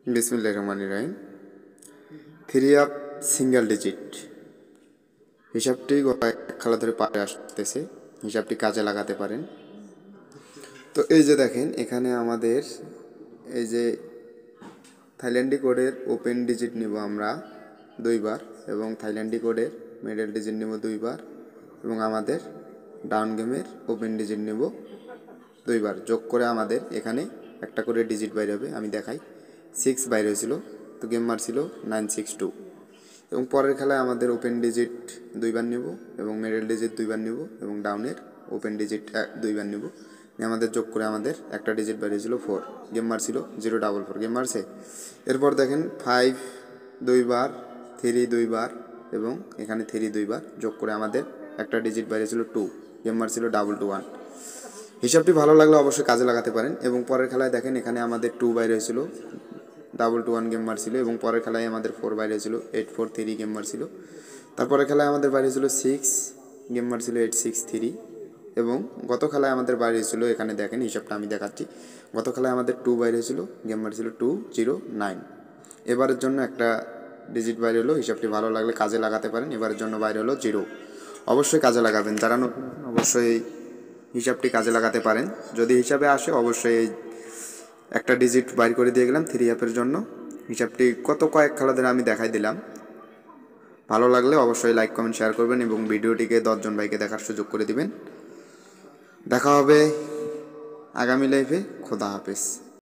বিসমিল্লাহির রহমানির রহিম। Three up single digit হিসাবটি কয়েক খেলা ধরে পারে আসতেছে, হিসাবটি কাজে লাগাতে পারেন। তো এই যে দেখেন, এখানে আমাদের এই যে থাইল্যান্ডি কোডের ওপেন ডিজিট নিব আমরা 2 বার, এবং থাইল্যান্ডি কোডের মিডল ডিজিট নিব 2 বার, এবং আমাদের ডাউন গেমের ওপেন ডিজিট নিব 2 বার। যোগ করে আমাদের এখানে একটা করে ডিজিট বাইরে হবে। আমি দেখাই, 6 বাইরে হয়েছিল, তো গেম মারছিল 962। এবং পরের খেলায় আমাদের ওপেন ডিজিট 2 বার নেব, এবং মিডল ডিজিট 2 বার নেব, এবং ডাউনের ওপেন ডিজিট 2 বার নেব। আমাদের যোগ করে আমাদের একটা ডিজিট বাইরে হয়েছিল 4, গেম মারছিল 044, গেম মারছে। এরপর দেখেন 5 2 বার, 3 2 বার, এবং এখানে 3 2 বার, যোগ করে আমাদের একটা ডিজিট বাইরে ছিল 2, গেম মারছিল 221। হিসাবটি ভালো লাগলে অবশ্যই কাজে লাগাতে পারেন। এবং পরের খেলায় দেখেন, এখানে আমাদের 2 বাইরে হয়েছিল, 221 গেম মারছিল, এবং পরের খেলায় আমাদের 4 বাইরে হয়েছিল, 843 গেম মারছিল। তারপরের খেলায় আমাদের বাইরে হয়েছিল 6, গেম মারছিল 863। এবং গত খেলায় আমাদের বাইরে হয়েছিল, এখানে দেখেন হিসাবটা আমি দেখাচ্ছি, গত খেলায় আমাদের 2 বাইরে হয়েছিল, গেম মারছিল 209। এবারের জন্য একটা ডিজিট বাইরে হলো। হিসাবটি ভালো লাগলে কাজে লাগাতে পারেন। এবারের জন্য বাইরে হলো 0। অবশ্যই কাজে লাগাবেন। যারা নতুন অবশ্যই হিসাবটি কাজে লাগাতে পারেন। যদি হিসাবে আসে অবশ্যই একটা ডিজিট বাইর করে দিয়ে গেলাম 3 অ্যাপের জন্য। হিসাবটি কয়েক খেলা ধরে আমি দেখাই দিলাম। ভালো লাগলে অবশ্যই লাইক কমেন্ট শেয়ার করবেন, এবং ভিডিওটিকে 10 জন ভাইকে দেখার সুযোগ করে দিবেন। দেখা হবে আগামী লাইভে। খোদা হাফেজ।